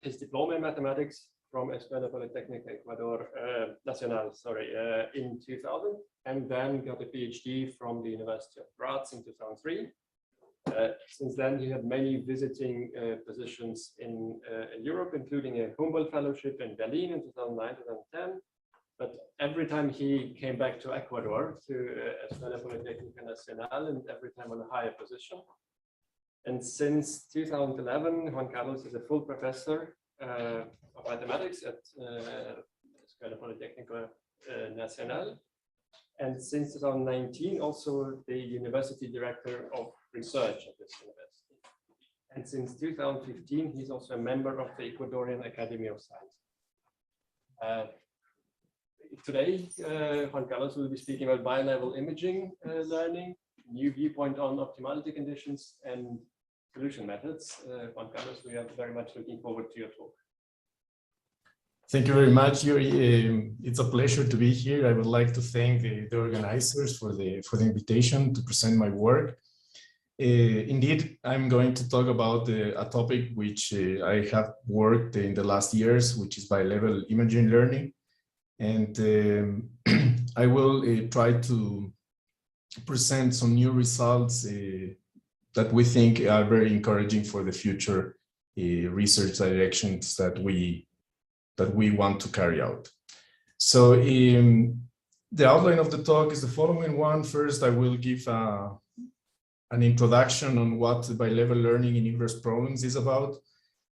his diploma in mathematics from Escuela Politécnica Ecuador, Nacional, sorry, in 2000, and then got a PhD from the University of Graz in 2003. Since then, he had many visiting positions in Europe, including a Humboldt Fellowship in Berlin in 2009-2010. But every time he came back to Ecuador, to Escuela Politécnica Nacional, and every time on a higher position. And since 2011, Juan Carlos is a full professor of mathematics at Escuela Politécnica Nacional. And since 2019, also the university director of research at this university. And since 2015, he's also a member of the Ecuadorian Academy of Science. Today, Juan Carlos will be speaking about bilevel imaging learning, new viewpoint on optimality conditions, and solution methods. Juan Carlos, we are very much looking forward to your talk. Thank you very much, Yuri. It's a pleasure to be here. I would like to thank the organizers for the invitation to present my work. Indeed, I'm going to talk about a topic which I have worked in the last years, which is bilevel imaging learning. And I will try to present some new results that we think are very encouraging for the future research directions that we want to carry out. So the outline of the talk is the following one. First, I will give an introduction on what bilevel learning in inverse problems is about.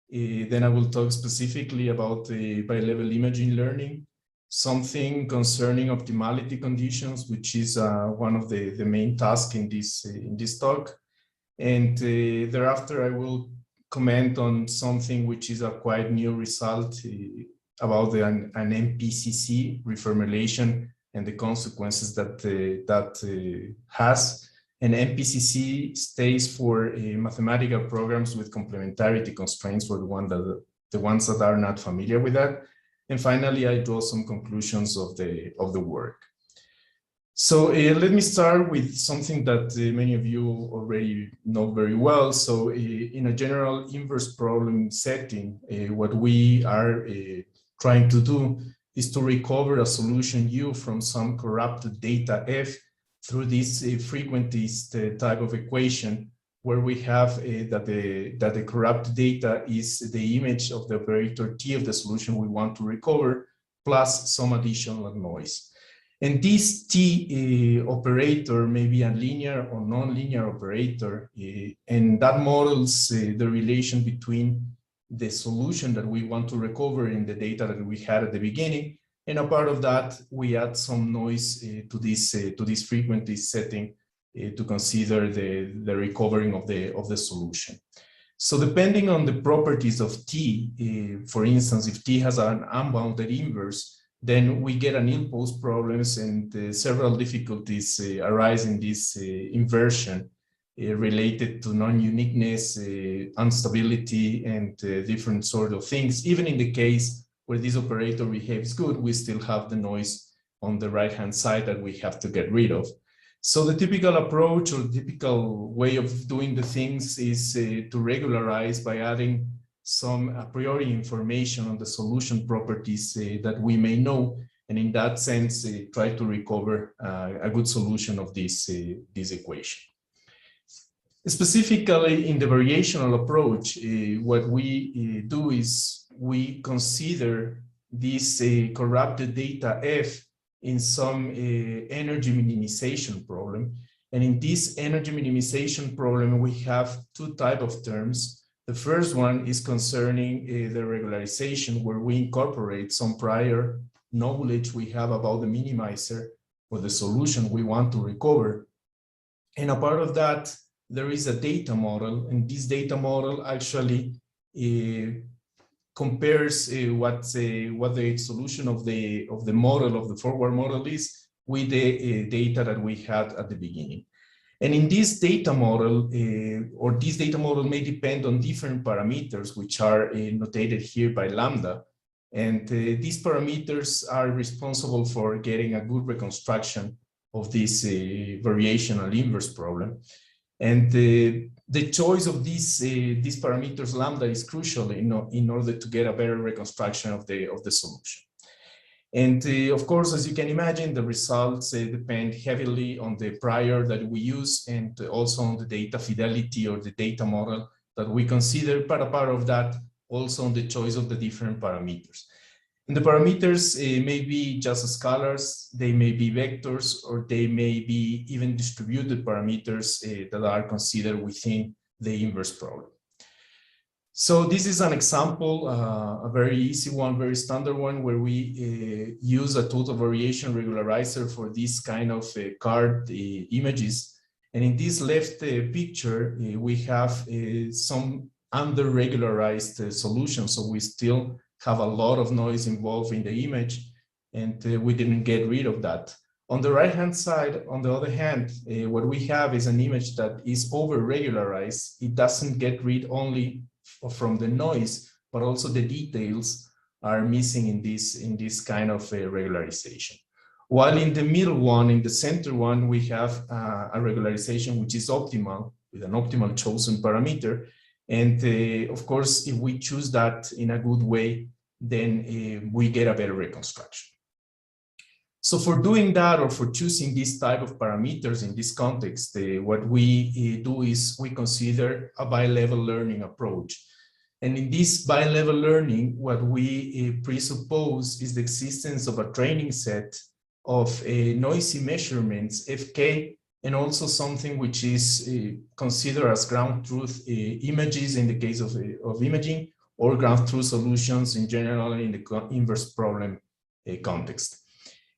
Then I will talk specifically about the bilevel imaging learning, something concerning optimality conditions, which is one of the main tasks in this talk. And thereafter, I will comment on something which is a quite new result about an MPCC reformulation and the consequences that has. And MPCC stays for mathematical programs with complementarity constraints for the ones that are not familiar with that. And finally, I draw some conclusions of the work. So let me start with something that many of you already know very well. So in a general inverse problem setting, what we are trying to do is to recover a solution U from some corrupted data F through this frequentist type of equation, where we have that the corrupt data is the image of the operator T of the solution we want to recover, plus some additional noise. And this T operator may be a linear or nonlinear operator, and that models the relation between the solution that we want to recover in the data that we had at the beginning. And a part of that, we add some noise to this frequentist setting to consider the recovering of the solution. So depending on the properties of T, for instance, if T has an unbounded inverse, then we get an ill-posed problems, and several difficulties arise in this inversion related to non-uniqueness, instability, and different sort of things. Even in the case where this operator behaves good, we still have the noise on the right-hand side that we have to get rid of. So the typical approach or typical way of doing the things is to regularize by adding some a priori information on the solution properties that we may know, and in that sense try to recover a good solution of this equation. Specifically in the variational approach, what we do is we consider this corrupted data F in some energy minimization problem. And in this energy minimization problem, we have two types of terms. The first one is concerning the regularization, where we incorporate some prior knowledge we have about the minimizer or the solution we want to recover. And a part of that, there is a data model, and this data model actually compares what the solution of the model, of the forward model is, with the data that we had at the beginning. And in this data model, or this data model may depend on different parameters, which are notated here by lambda. And these parameters are responsible for getting a good reconstruction of this variational inverse problem. And the choice of these parameters lambda is crucial in order to get a better reconstruction of the solution. And of course, as you can imagine, the results depend heavily on the prior that we use and also on the data fidelity or the data model that we consider, but a part of that also on the choice of the different parameters. And the parameters may be just scalars, they may be vectors, or they may be even distributed parameters that are considered within the inverse problem. So this is an example, a very easy one, very standard one, where we use a total variation regularizer for this kind of card images. And in this left picture, we have some under-regularized solutions. So we still have a lot of noise involved in the image, and we didn't get rid of that. On the right-hand side, on the other hand, what we have is an image that is over-regularized. It doesn't get rid only from the noise, but also the details are missing in this kind of regularization. While in the middle one, in the center one, we have a regularization which is optimal, with an optimal chosen parameter. And of course, if we choose that in a good way, then we get a better reconstruction. So for doing that, or for choosing this type of parameters in this context, what we do is we consider a bi-level learning approach. And in this bi-level learning, what we presuppose is the existence of a training set of noisy measurements, FK, and also something which is considered as ground truth images in the case of imaging, or ground truth solutions in general in the inverse problem context.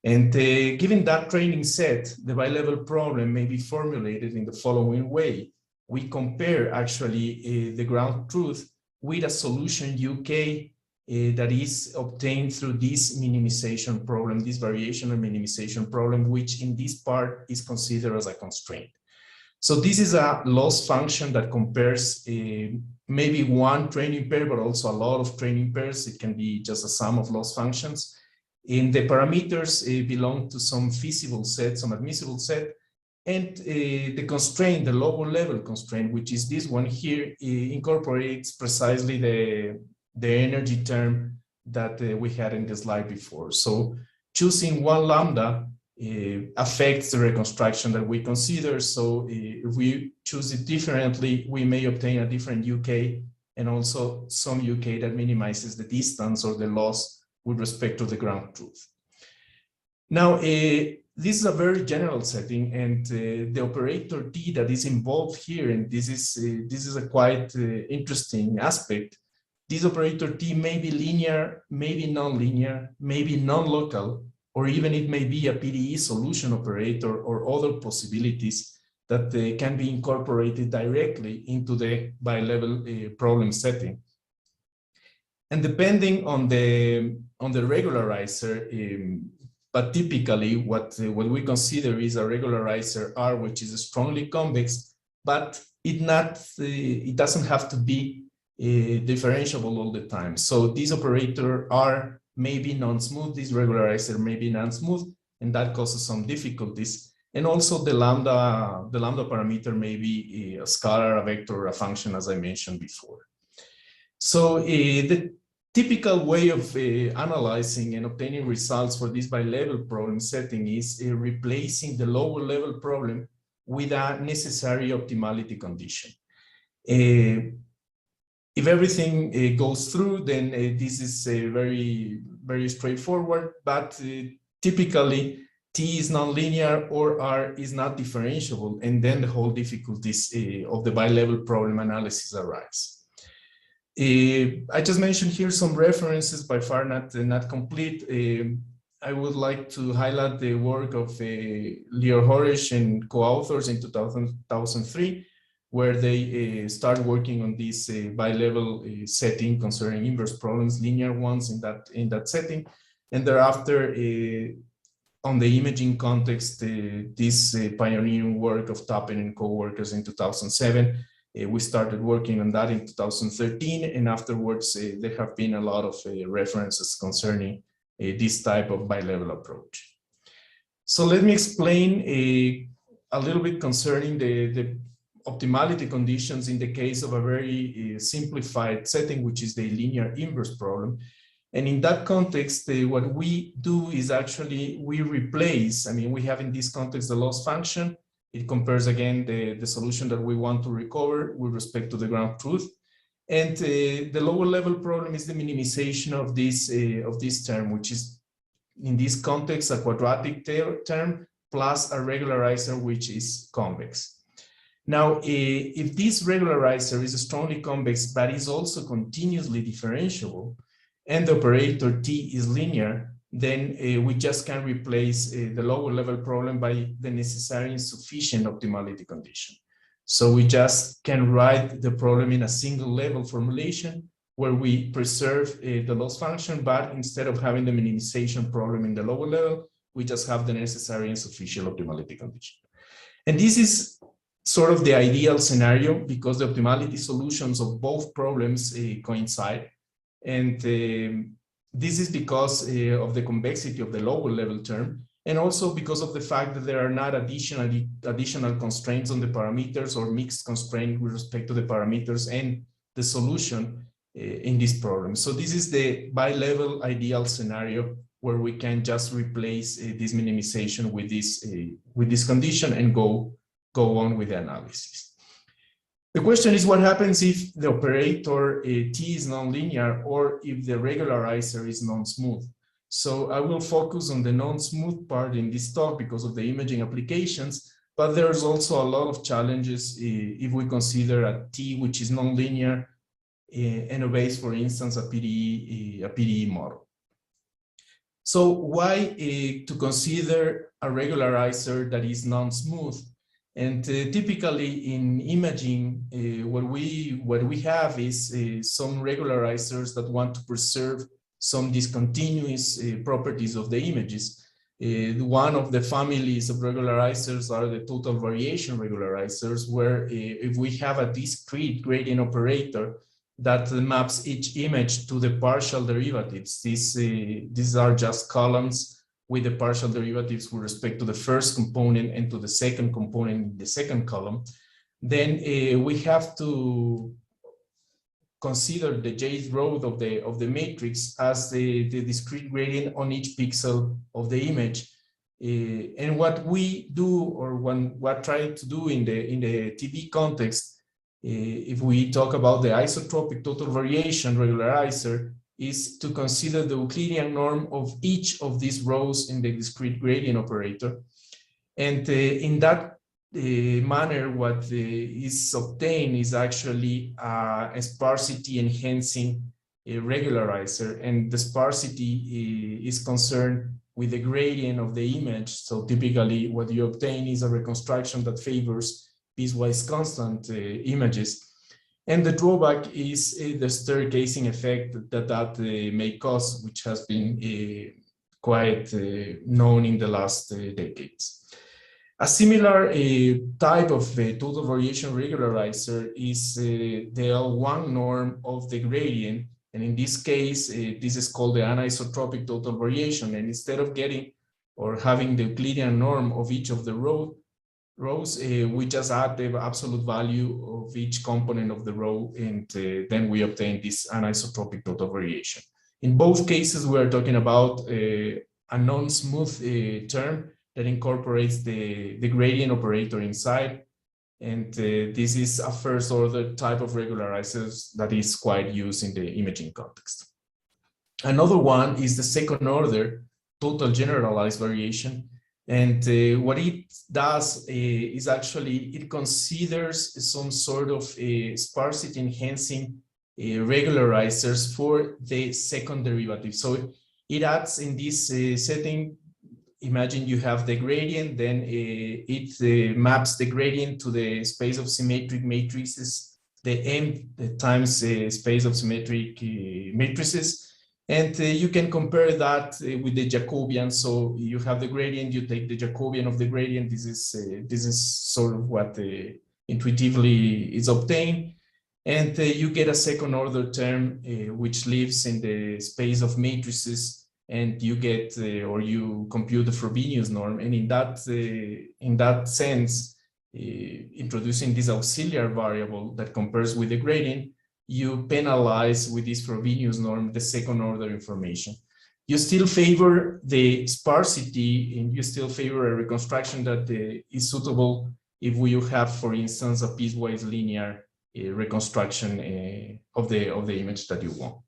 And given that training set, the bi-level problem may be formulated in the following way. We compare actually the ground truth with a solution UK that is obtained through this minimization problem, this variational minimization problem, which in this part is considered as a constraint. So this is a loss function that compares maybe one training pair, but also a lot of training pairs. It can be just a sum of loss functions. And the parameters belong to some feasible set, some admissible set. And the constraint, the lower level constraint, which is this one here, incorporates precisely the energy term that we had in the slide before. So choosing one lambda affects the reconstruction that we consider. So if we choose it differently, we may obtain a different UK, and also some UK that minimizes the distance or the loss with respect to the ground truth. Now, this is a very general setting, and the operator T that is involved here, and this is a quite interesting aspect. This operator T may be linear, maybe non-linear, maybe non-local, or even it may be a PDE solution operator or other possibilities that can be incorporated directly into the bi-level problem setting. And depending on the regularizer, but typically what we consider is a regularizer R, which is strongly convex, but it doesn't have to be differentiable all the time. So this operator R may be non-smooth, this regularizer may be non-smooth, and that causes some difficulties. And also the lambda parameter may be a scalar, a vector, a function, as I mentioned before. So the typical way of analyzing and obtaining results for this bi-level problem setting is replacing the lower level problem with a necessary optimality condition. If everything goes through, then this is very, very straightforward, but typically T is nonlinear or R is not differentiable, and then the whole difficulties of the bi-level problem analysis arise. I just mentioned here some references, by far not complete. I would like to highlight the work of Lior Horesh and co-authors in 2003, where they start working on this bi-level setting concerning inverse problems, linear ones in that setting, and thereafter on the imaging context, this pioneering work of Tappen and co-workers in 2007. We started working on that in 2013, and afterwards there have been a lot of references concerning this type of bi-level approach. So let me explain a little bit concerning the optimality conditions in the case of a very simplified setting, which is the linear inverse problem. And in that context, what we do is actually we replace, I mean, we have in this context the loss function. It compares again the solution that we want to recover with respect to the ground truth. And the lower level problem is the minimization of this term, which is in this context a quadratic term plus a regularizer which is convex. Now, if this regularizer is strongly convex but is also continuously differentiable, and the operator T is linear, then we just can replace the lower level problem by the necessary and sufficient optimality condition. So we just can write the problem in a single level formulation where we preserve the loss function, but instead of having the minimization problem in the lower level, we just have the necessary and sufficient optimality condition. And this is sort of the ideal scenario because the optimality solutions of both problems coincide. And this is because of the convexity of the lower level term, and also because of the fact that there are not additional constraints on the parameters or mixed constraint with respect to the parameters and the solution in this problem. So this is the bi-level ideal scenario where we can just replace this minimization with this condition and go on with the analysis. The question is what happens if the operator T is nonlinear or if the regularizer is non-smooth. So I will focus on the non-smooth part in this talk because of the imaging applications, but there's also a lot of challenges if we consider a T which is nonlinear and obeys, for instance, a PDE model. So why to consider a regularizer that is non-smooth? And typically in imaging, what we have is some regularizers that want to preserve some discontinuous properties of the images. One of the families of regularizers are the total variation regularizers, where if we have a discrete gradient operator that maps each image to the partial derivatives, these are just columns with the partial derivatives with respect to the first component and to the second component in the second column, then we have to consider the jth row of the matrix as the discrete gradient on each pixel of the image. And what we do, or what try to do in the TV context, if we talk about the isotropic total variation regularizer, is to consider the Euclidean norm of each of these rows in the discrete gradient operator. And in that manner, what is obtained is actually a sparsity enhancing regularizer. And the sparsity is concerned with the gradient of the image. So typically what you obtain is a reconstruction that favors piecewise constant images. And the drawback is the staircasing effect that may cause, which has been quite known in the last decades. A similar type of total variation regularizer is the L1 norm of the gradient. And in this case, this is called the anisotropic total variation. And instead of getting or having the Euclidean norm of each of the rows, we just add the absolute value of each component of the row, and then we obtain this anisotropic total variation. In both cases, we are talking about a non-smooth term that incorporates the gradient operator inside, and this is a first order type of regularizers that is quite used in the imaging context. Another one is the second order total generalized variation. And what it does is actually, it considers some sort of sparsity enhancing regularizers for the second derivative. So it adds in this setting, imagine you have the gradient, then it maps the gradient to the space of symmetric matrices, the M times space of symmetric matrices. And you can compare that with the Jacobian. So you have the gradient, you take the Jacobian of the gradient. This is sort of what intuitively is obtained. And you get a second order term which lives in the space of matrices, and you get or you compute the Frobenius norm. And in that sense, introducing this auxiliary variable that compares with the gradient, you penalize with this Frobenius norm the second order information. You still favor the sparsity, and you still favor a reconstruction that is suitable if you have, for instance, a piecewise linear reconstruction of the image that you want.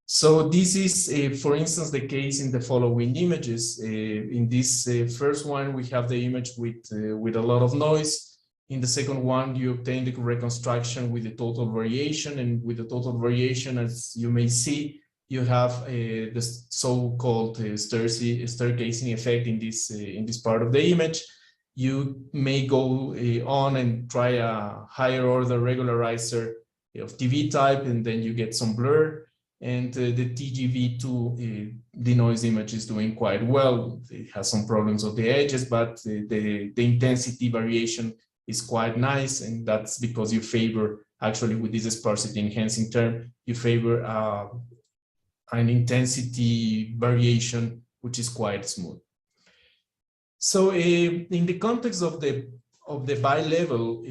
So this is, for instance, the case in the following images. In this first one, we have the image with a lot of noise. In the second one, you obtain the reconstruction with the total variation, and with the total variation, as you may see, you have the so-called staircasing effect in this part of the image. You may go on and try a higher order regularizer of TV type, and then you get some blur. And the TGV2 denoise image is doing quite well. It has some problems of the edges, but the intensity variation is quite nice, and that's because you favor, actually with this sparsity enhancing term, you favor an intensity variation which is quite smooth. So in the context of the bilevel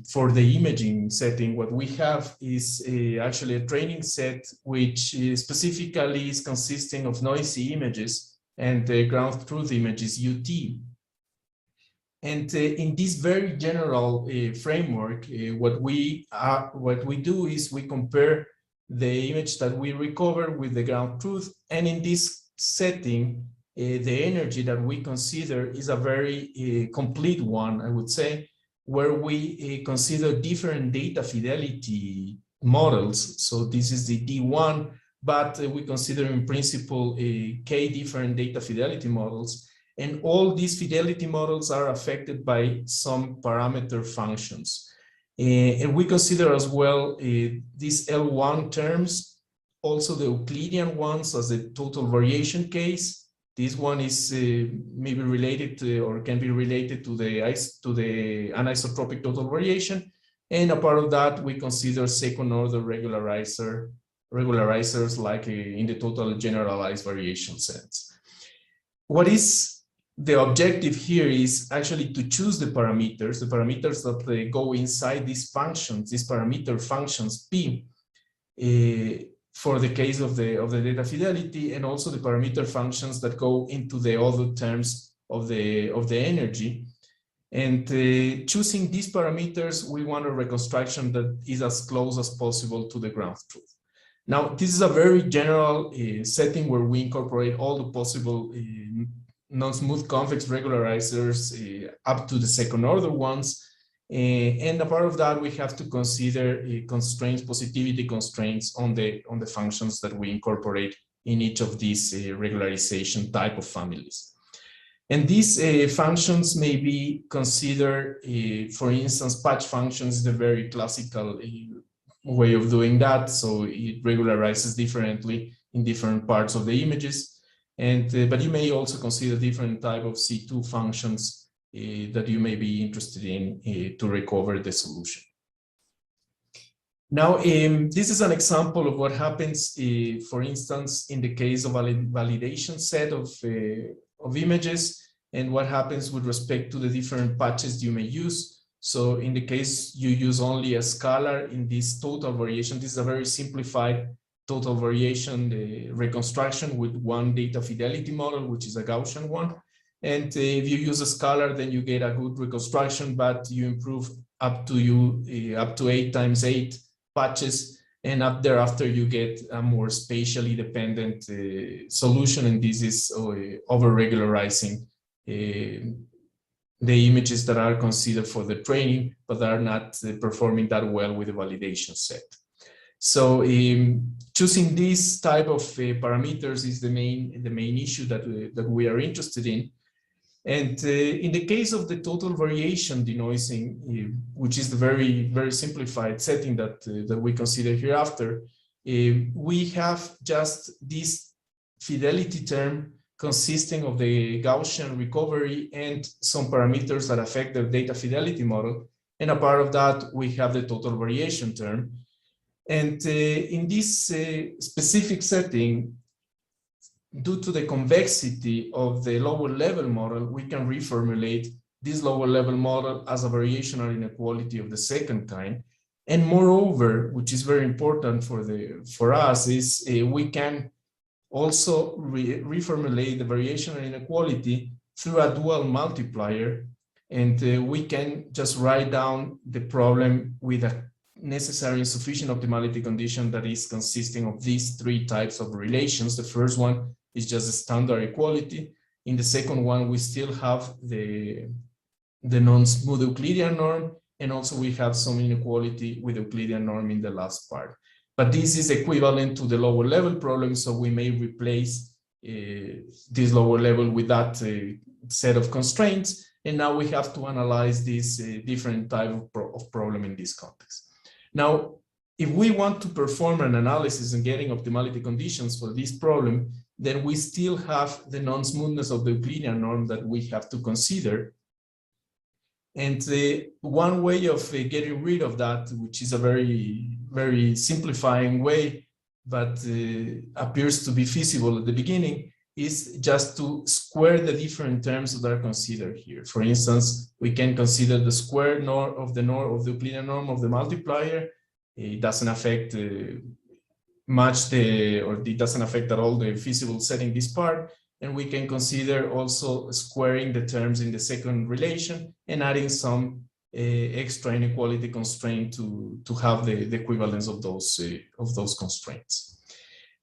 for the imaging setting, what we have is actually a training set which specifically is consisting of noisy images and the ground truth images UT. And in this very general framework, what we do is we compare the image that we recover with the ground truth, and in this setting, the energy that we consider is a very complete one, I would say, where we consider different data fidelity models. So this is the D1, but we consider in principle K different data fidelity models. And all these fidelity models are affected by some parameter functions. And we consider as well these L1 terms, also the Euclidean ones as a total variation case. This one is maybe related to, or can be related to the anisotropic total variation. And a part of that, we consider second order regularizers like in the total generalized variation sense. What is the objective here is actually to choose the parameters that go inside these functions, these parameter functions P, for the case of the data fidelity, and also the parameter functions that go into the other terms of the energy. And choosing these parameters, we want a reconstruction that is as close as possible to the ground truth. Now, this is a very general setting where we incorporate all the possible non-smooth convex regularizers up to the second order ones. And a part of that, we have to consider constraints, positivity constraints on the functions that we incorporate in each of these regularization type of families. And these functions may be considered, for instance, patch functions is a very classical way of doing that. So it regularizes differently in different parts of the images. And but you may also consider different type of C2 functions that you may be interested in to recover the solution. Now, this is an example of what happens, for instance, in the case of a validation set of images, and what happens with respect to the different patches you may use. So in the case you use only a scalar in this total variation, this is a very simplified total variation reconstruction with one data fidelity model, which is a Gaussian one. And if you use a scalar, then you get a good reconstruction, but you improve up to 8 times 8 patches, and up thereafter you get a more spatially dependent solution, and this is over-regularizing the images that are considered for the training, but are not performing that well with the validation set. So choosing this type of parameters is the main issue that we are interested in. And in the case of the total variation denoising, which is the very simplified setting that we consider hereafter, we have just this fidelity term consisting of the Gaussian recovery and some parameters that affect the data fidelity model. And a part of that, we have the total variation term. And in this specific setting, due to the convexity of the lower level model, we can reformulate this lower level model as a variational inequality of the second kind. And moreover, which is very important for us, is we can also reformulate the variational inequality through a dual multiplier, and we can just write down the problem with a necessary and sufficient optimality condition that is consisting of these three types of relations. The first one is just a standard equality. In the second one, we still have the non-smooth Euclidean norm, and also we have some inequality with Euclidean norm in the last part. But this is equivalent to the lower level problem, so we may replace this lower level with that set of constraints, and now we have to analyze this different type of problem in this context. Now, if we want to perform an analysis and getting optimality conditions for this problem, then we still have the non-smoothness of the Euclidean norm that we have to consider. And one way of getting rid of that, which is a very simplifying way, but appears to be feasible at the beginning, is just to square the different terms that are considered here. For instance, we can consider the square norm of the Euclidean norm of the multiplier. It doesn't affect much or it doesn't affect at all the feasible set in this part. And we can consider also squaring the terms in the second relation and adding some extra inequality constraint to have the equivalence of those constraints.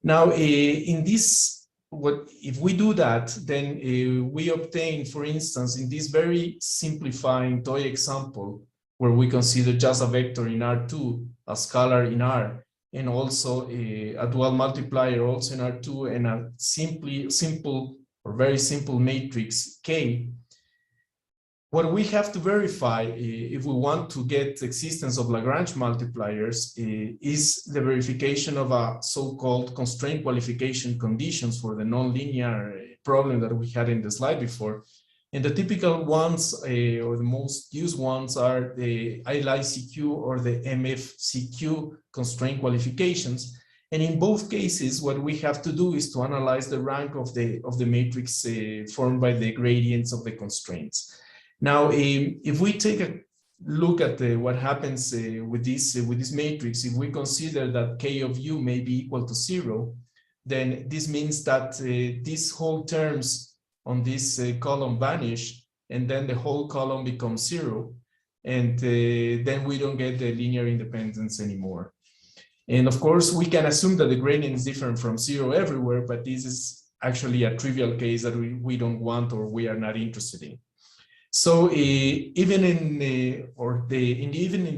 Now, in this, if we do that, then we obtain, for instance, in this very simplifying toy example, where we consider just a vector in R2, a scalar in R, and also a dual multiplier also in R2, and a simple or very simple matrix K. What we have to verify if we want to get existence of Lagrange multipliers is the verification of a so-called constraint qualification conditions for the nonlinear problem that we had in the slide before. And the typical ones or the most used ones are the ILICQ or the MFCQ constraint qualifications. And in both cases, what we have to do is to analyze the rank of the matrix formed by the gradients of the constraints. Now, if we take a look at what happens with this matrix, if we consider that K of U may be equal to 0, then this means that these whole terms on this column vanish, and then the whole column becomes 0, and then we don't get the linear independence anymore. And of course, we can assume that the gradient is different from 0 everywhere, but this is actually a trivial case that we don't want or we are not interested in. So even in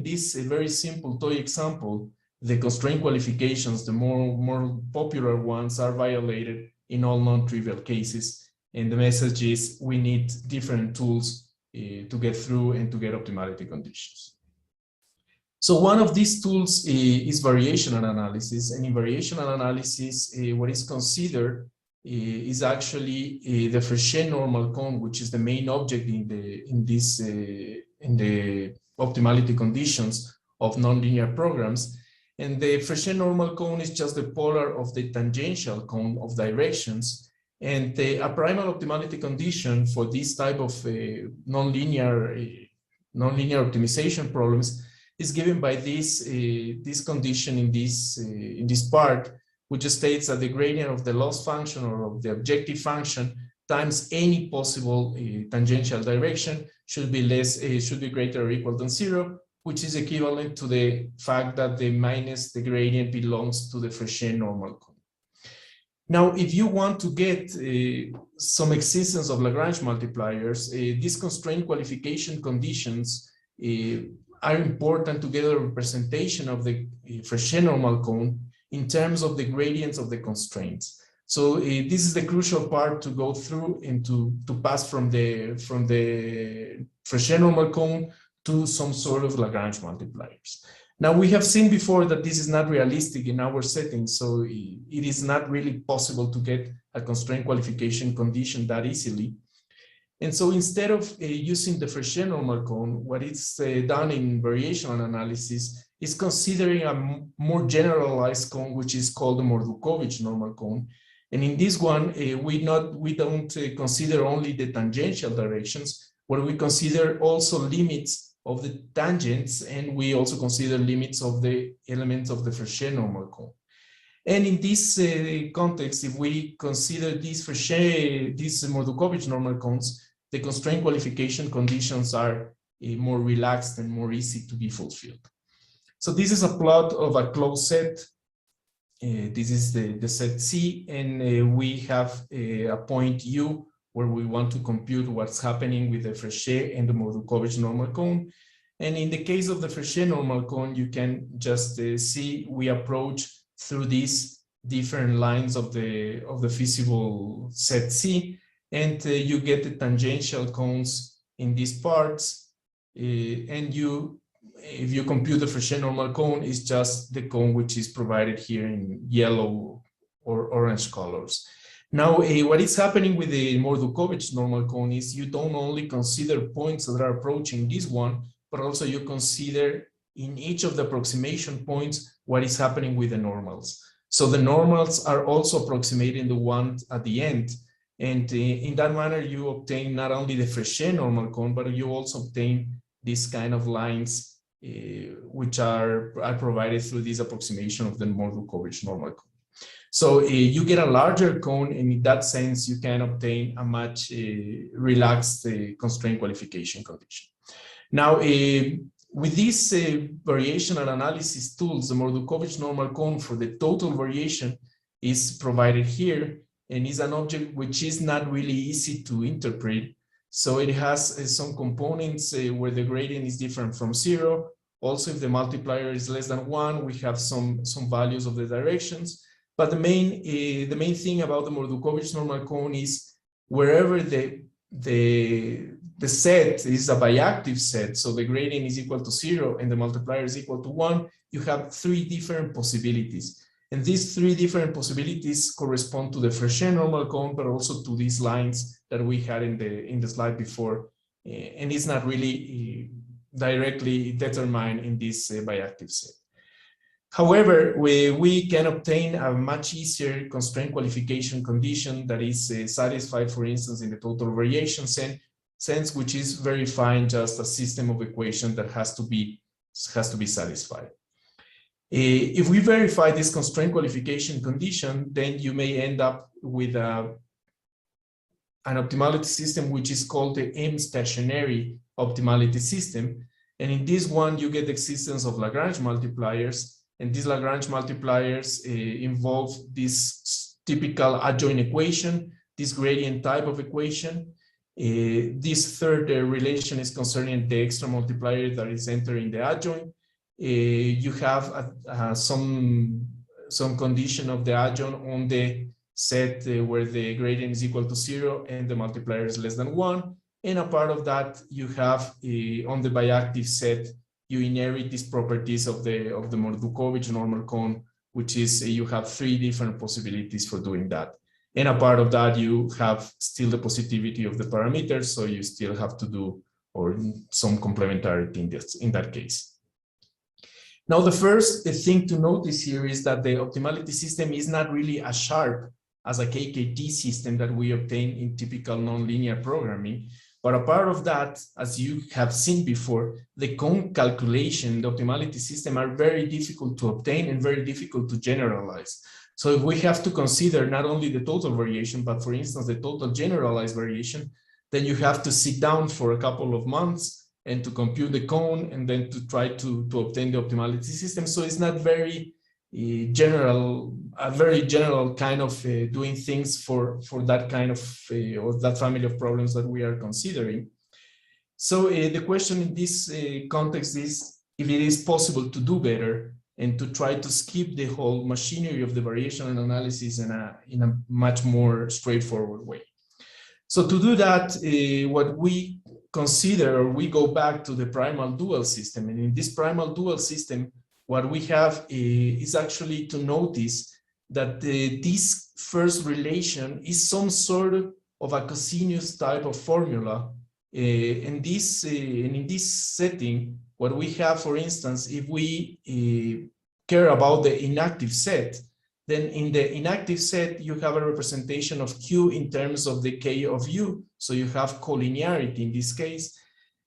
this very simple toy example, the constraint qualifications, the more popular ones, are violated in all non-trivial cases. And the message is we need different tools to get through and to get optimality conditions. So one of these tools is variational analysis. And in variational analysis, what is considered is actually the Frechet normal cone, which is the main object in the optimality conditions of nonlinear programs. And the Frechet normal cone is just the polar of the tangential cone of directions. And a primal optimality condition for this type of nonlinear optimization problems is given by this condition in this part, which states that the gradient of the loss function or of the objective function times any possible tangential direction should be greater or equal than 0, which is equivalent to the fact that the minus the gradient belongs to the Frechet normal cone. Now, if you want to get some existence of Lagrange multipliers, these constraint qualification conditions are important to get a representation of the Frechet normal cone in terms of the gradients of the constraints. So this is the crucial part to go through and to pass from the Frechet normal cone to some sort of Lagrange multipliers. Now, we have seen before that this is not realistic in our setting, so it is not really possible to get a constraint qualification condition that easily. And so instead of using the Frechet normal cone, what is done in variational analysis is considering a more generalized cone, which is called the Mordukhovich normal cone. And in this one, we don't consider only the tangential directions, where we consider also limits of the tangents, and we also consider limits of the elements of the Frechet normal cone. And in this context, if we consider these Frechet, these Mordukhovich normal cones, the constraint qualification conditions are more relaxed and more easy to be fulfilled. So this is a plot of a closed set. This is the set C, and we have a point U where we want to compute what's happening with the Frechet and the Mordukhovich normal cone. And in the case of the Frechet normal cone, you can just see we approach through these different lines of the feasible set C, and you get the tangential cones in these parts, and if you compute the Frechet normal cone, it's just the cone which is provided here in yellow or orange colors. Now, what is happening with the Mordukhovich normal cone is you don't only consider points that are approaching this one, but also you consider in each of the approximation points what is happening with the normals. So the normals are also approximating the one at the end. And in that manner, you obtain not only the Frechet normal cone, but you also obtain these kind of lines which are provided through this approximation of the Mordukhovich normal cone. So you get a larger cone, and in that sense, you can obtain a much relaxed constraint qualification condition. Now, with these variational analysis tools, the Mordukhovich normal cone for the total variation is provided here, and is an object which is not really easy to interpret. So it has some components where the gradient is different from 0. Also, if the multiplier is less than 1, we have some values of the directions. But the main thing about the Mordukhovich normal cone is wherever the set is a biactive set, so the gradient is equal to 0 and the multiplier is equal to 1, you have 3 different possibilities. And these 3 different possibilities correspond to the Frechet normal cone, but also to these lines that we had in the slide before. And it's not really directly determined in this biactive set. However, we can obtain a much easier constraint qualification condition that is satisfied, for instance, in the total variation sense, which is verifying just a system of equations that has to be satisfied. If we verify this constraint qualification condition, then you may end up with an optimality system which is called the M stationary optimality system. And in this one, you get the existence of Lagrange multipliers. And these Lagrange multipliers involve this typical adjoint equation, this gradient type of equation. This third relation is concerning the extra multiplier that is entering the adjoint. You have some condition of the adjoint on the set where the gradient is equal to 0 and the multiplier is less than 1. And a part of that, you have on the biactive set, you inherit these properties of the Mordukhovich normal cone, which is you have 3 different possibilities for doing that. And a part of that, you have still the positivity of the parameters, so you still have to do some complementarity in that case. Now, the first thing to notice here is that the optimality system is not really as sharp as a KKT system that we obtain in typical nonlinear programming. But a part of that, as you have seen before, the cone calculation, the optimality system are very difficult to obtain and very difficult to generalize. So if we have to consider not only the total variation, but for instance, the total generalized variation, then you have to sit down for a couple of months and to compute the cone and then to try to obtain the optimality system. So it's not very general, a very general kind of doing things for that kind of or that family of problems that we are considering. So the question in this context is if it is possible to do better and to try to skip the whole machinery of the variational analysis in a much more straightforward way. So to do that, what we consider, or we go back to the primal dual system, and in this primal dual system, what we have is actually to notice that this first relation is some sort of a cosinus type of formula. In this setting, what we have, for instance, if we care about the inactive set, then in the inactive set, you have a representation of Q in terms of the K of U. So you have collinearity in this case.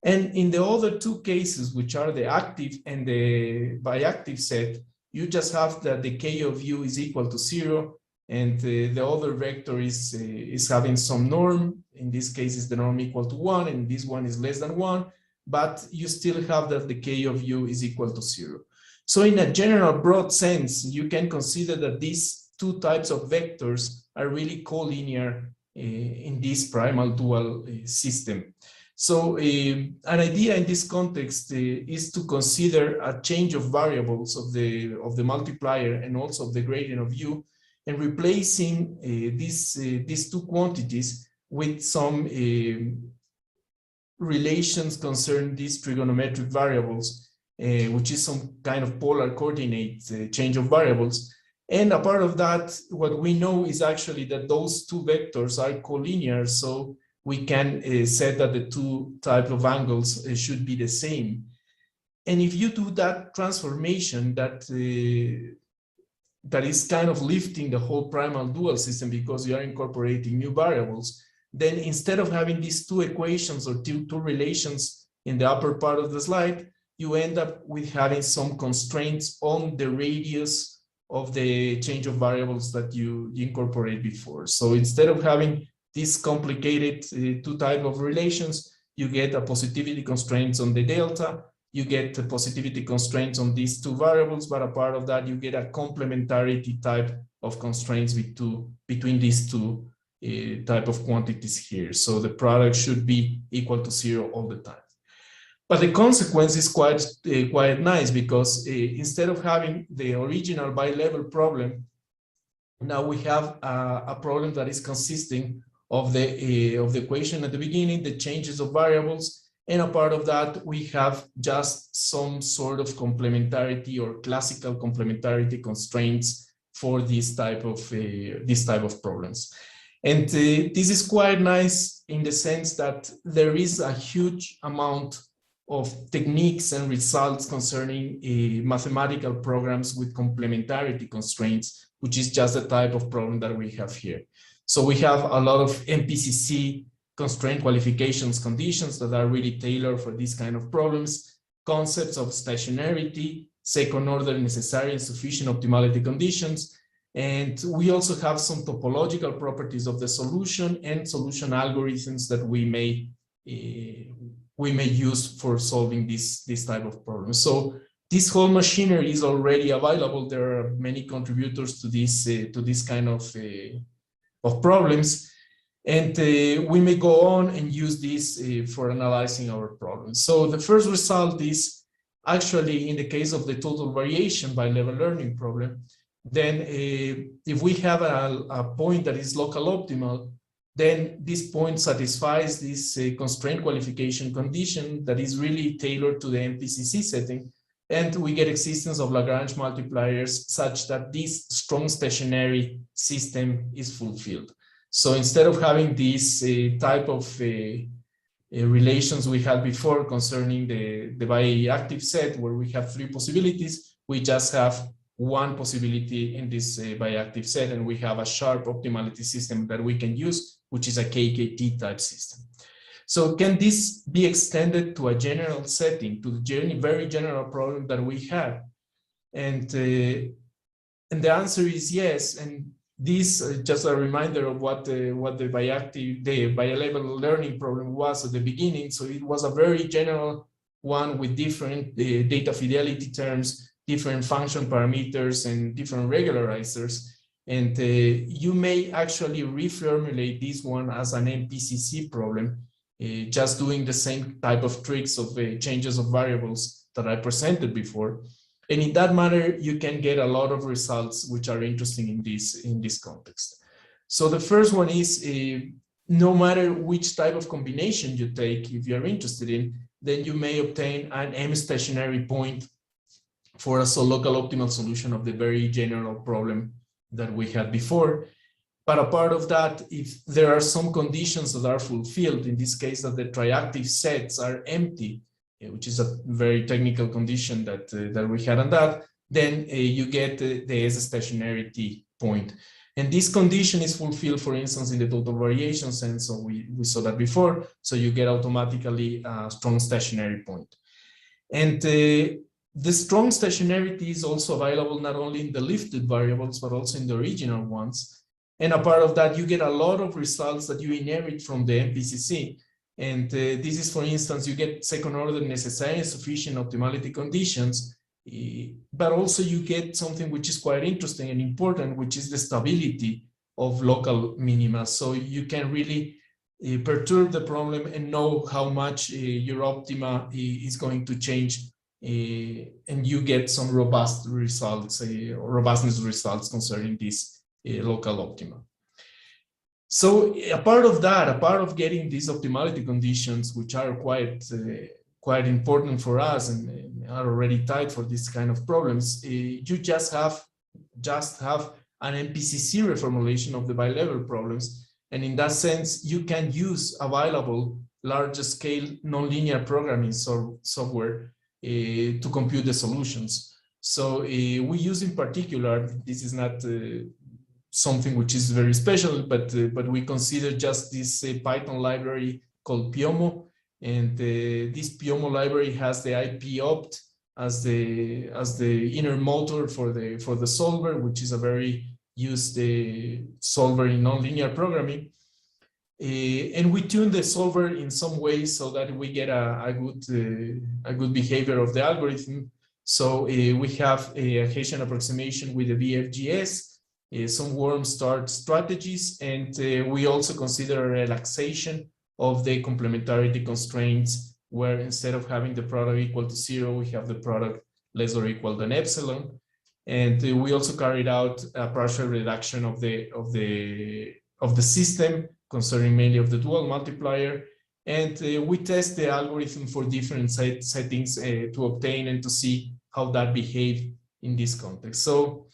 And in the other two cases, which are the active and the biactive set, you just have that the K of U is equal to 0, and the other vector is having some norm. In this case, is the norm equal to 1, and this one is less than 1, but you still have that the K of U is equal to 0. So in a general broad sense, you can consider that these two types of vectors are really collinear in this primal dual system. So an idea in this context is to consider a change of variables of the multiplier and also of the gradient of U, and replacing these two quantities with some relations concerning these trigonometric variables, which is some kind of polar coordinate change of variables. And a part of that, what we know is actually that those two vectors are collinear, so we can say that the two types of angles should be the same. And if you do that transformation, that is kind of lifting the whole primal dual system because you are incorporating new variables, then instead of having these two equations or two relations in the upper part of the slide, you end up with having some constraints on the radius of the change of variables that you incorporate before. So instead of having these complicated two type of relations, you get a positivity constraints on the delta, you get the positivity constraints on these two variables, but a part of that, you get a complementarity type of constraints between these two type of quantities here. So the product should be equal to 0 all the time. But the consequence is quite nice, because instead of having the original bilevel problem, now we have a problem that is consisting of the equation at the beginning, the changes of variables, and a part of that we have just some sort of complementarity or classical complementarity constraints for this type of problems. And this is quite nice in the sense that there is a huge amount of techniques and results concerning mathematical programs with complementarity constraints, which is just the type of problem that we have here. So we have a lot of MPCC constraint qualifications conditions that are really tailored for these kind of problems, concepts of stationarity, second order necessary and sufficient optimality conditions. And we also have some topological properties of the solution and solution algorithms that we may use for solving this type of problem. So this whole machinery is already available. There are many contributors to this kind of problems, and we may go on and use this for analyzing our problems. So the first result is actually in the case of the total variation bilevel learning problem, then if we have a point that is local optimal, then this point satisfies this constraint qualification condition that is really tailored to the MPCC setting, and we get existence of Lagrange multipliers such that this strong stationary system is fulfilled. So instead of having this type of relations we had before concerning the biactive set where we have three possibilities, we just have one possibility in this biactive set, and we have a sharp optimality system that we can use, which is a KKT type system. So can this be extended to a general setting, to the very general problem that we have? And the answer is yes. And this just a reminder of what the bilevel learning problem was at the beginning. So it was a very general one with different data fidelity terms, different function parameters, and different regularizers. And you may actually reformulate this one as an MPCC problem, just doing the same type of tricks of changes of variables that I presented before. And in that manner, you can get a lot of results which are interesting in this context. So the first one is, no matter which type of combination you take, if you're interested in, then you may obtain an M stationary point for a local optimal solution of the very general problem that we had before. But a part of that, if there are some conditions that are fulfilled, in this case that the triactive sets are empty, which is a very technical condition that we had on that, then you get the S stationarity point. And this condition is fulfilled, for instance, in the total variation sense. So we saw that before. So you get automatically a strong stationary point. And the strong stationarity is also available not only in the lifted variables, but also in the original ones. And a part of that, you get a lot of results that you inherit from the MPCC. And this is, for instance, you get second order necessary and sufficient optimality conditions, but also you get something which is quite interesting and important, which is the stability of local minima. So you can really perturb the problem and know how much your optima is going to change, and you get some robust results, robustness results concerning this local optima. So a part of that, a part of getting these optimality conditions, which are quite important for us and are already tied for this kind of problems, you just have an MPCC reformulation of the bilevel problems. And in that sense, you can use available larger scale nonlinear programming software to compute the solutions. So we use in particular, this is not something which is very special, but we consider just this Python library called Piomo, and this Piomo library has the IP-opt as the inner motor for the solver, which is a very used solver in nonlinear programming. And we tune the solver in some ways so that we get a good behavior of the algorithm. So we have a Hessian approximation with the VFGS, some warm start strategies, and we also consider a relaxation of the complementarity constraints, where instead of having the product equal to 0, we have the product less or equal than epsilon. And we also carried out a partial reduction of the system, concerning mainly of the dual multiplier. And we test the algorithm for different settings to obtain and to see how that behaved in this context. So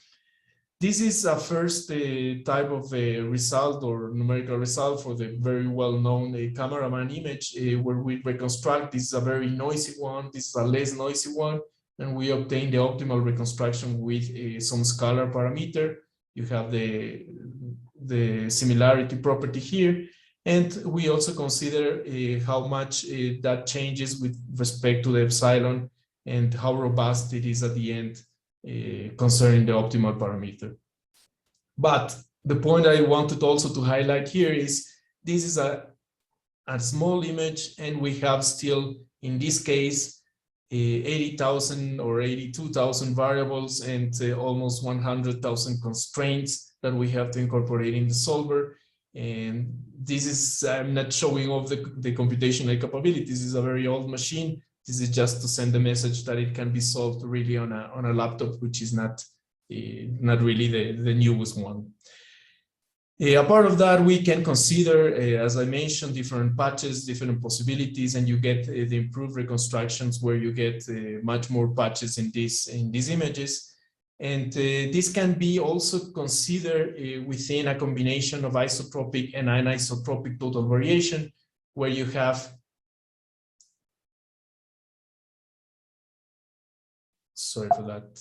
this is a first type of result or numerical result for the very well-known cameraman image, where we reconstruct. This is a very noisy one, this is a less noisy one, and we obtain the optimal reconstruction with some scalar parameter. You have the similarity property here, and we also consider how much that changes with respect to the epsilon and how robust it is at the end concerning the optimal parameter. But the point I wanted also to highlight here is this is a small image, and we have still, in this case, 80,000 or 82,000 variables and almost 100,000 constraints that we have to incorporate in the solver. And this is, I'm not showing off the computational capabilities. This is a very old machine. This is just to send the message that it can be solved really on a laptop, which is not really the newest one. A part of that, we can consider, as I mentioned, different patches, different possibilities, and you get the improved reconstructions where you get much more patches in these images. And this can be also considered within a combination of isotropic and anisotropic total variation, where you have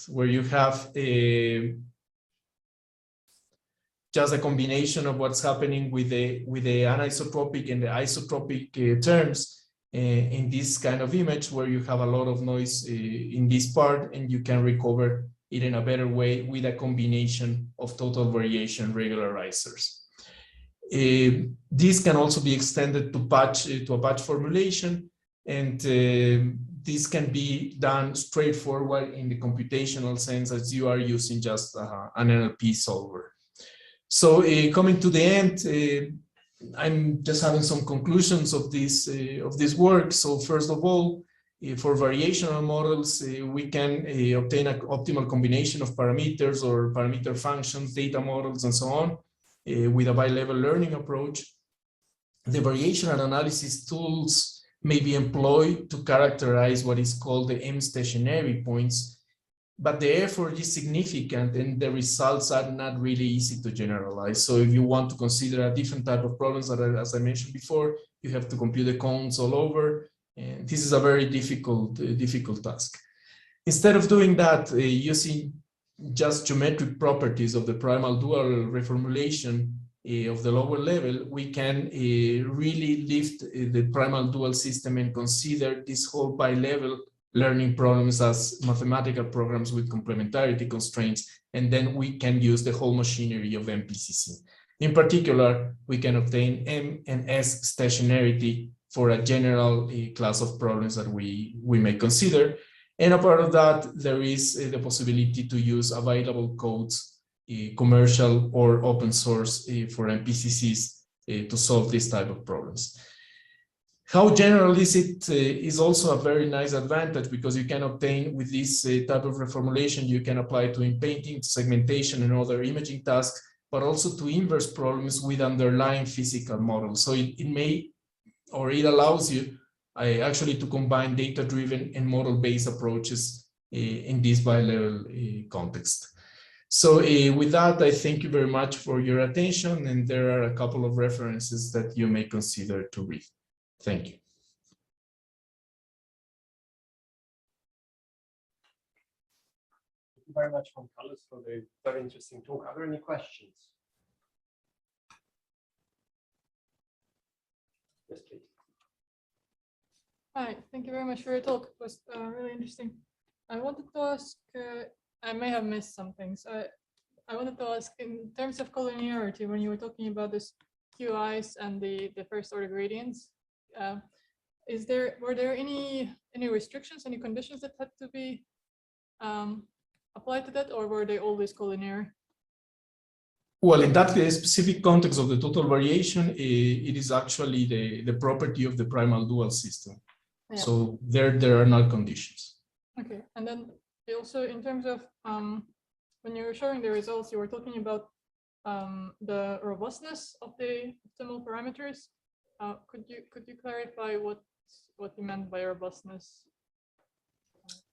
where you have just a combination of what's happening with the anisotropic and the isotropic terms in this kind of image, where you have a lot of noise in this part, and you can recover it in a better way with a combination of total variation regularizers. This can also be extended to a patch formulation, and this can be done straightforward in the computational sense, as you are using just an NLP solver. So coming to the end, I'm just having some conclusions of this work. So first of all, for variational models, we can obtain an optimal combination of parameters or parameter functions, data models, and so on, with a bilevel learning approach. The variational analysis tools may be employed to characterize what is called the M stationary points, but the effort is significant and the results are not really easy to generalize. So if you want to consider a different type of problems, as I mentioned before, you have to compute the cones all over, and this is a very difficult task. Instead of doing that, using just geometric properties of the primal dual reformulation of the lower level, we can really lift the primal dual system and consider this whole bilevel learning problems as mathematical programs with complementarity constraints, and then we can use the whole machinery of MPCC. In particular, we can obtain M and S stationarity for a general class of problems that we may consider. And apart of that, there is the possibility to use available codes, commercial or open source for MPCCs to solve this type of problems. How general is it is also a very nice advantage, because you can obtain with this type of reformulation, you can apply to in-painting, segmentation, and other imaging tasks, but also to inverse problems with underlying physical models. So it allows you actually to combine data-driven and model-based approaches in this bilevel context. So with that, I thank you very much for your attention, and there are a couple of references that you may consider to read. Thank you. Thank you very much, Juan Carlos, for the very interesting talk. Are there any questions? Yes, please. Hi, thank you very much for your talk. It was really interesting. I wanted to ask, I may have missed some things. I wanted to ask, in terms of collinearity, when you were talking about this QIs and the first order gradients, were there any restrictions, any conditions that had to be applied to that, or were they always collinear? Well, in that specific context of the total variation, it is actually the property of the primal dual system. Yeah. So there are not conditions. Okay, and then also in terms of when you were showing the results, you were talking about the robustness of the optimal parameters. Could you clarify what you meant by robustness?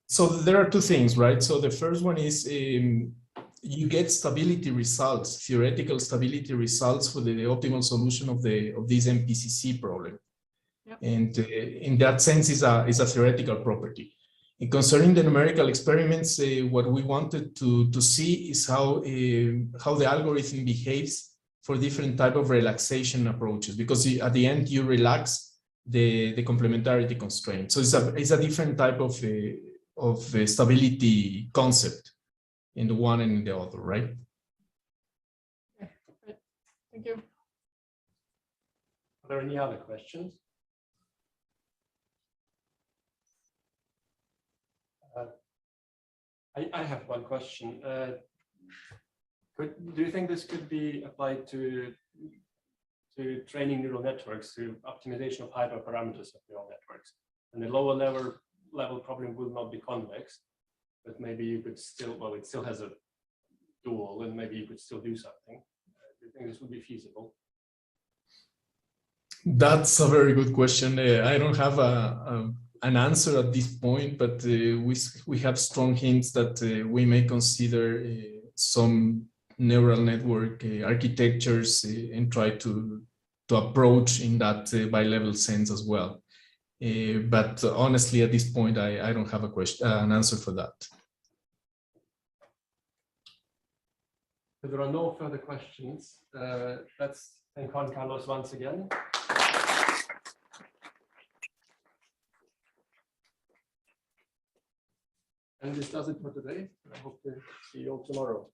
So there are two things, right? So the first one is you get stability results, theoretical stability results for the optimal solution of this MPCC problem. Yep. And in that sense is a theoretical property. And concerning the numerical experiments, what we wanted to see is how the algorithm behaves for different type of relaxation approaches, because at the end you relax the complementarity constraint. So it's a different type of stability concept in the one and in the other, right? Okay, great. Thank you. Are there any other questions? I have one question. Do you think this could be applied to training neural networks, to optimization of hyperparameters of neural networks? And the lower level problem will not be convex, but maybe you could still, well, it still has a dual, and maybe you could still do something. Do you think this would be feasible? That's a very good question. I don't have an answer at this point, but we have strong hints that we may consider some neural network architectures and try to approach in that bilevel sense as well. But honestly, at this point, I don't have an answer for that. If there are no further questions, let's thank Juan Carlos once again. And this does it for today. I hope to see you all tomorrow.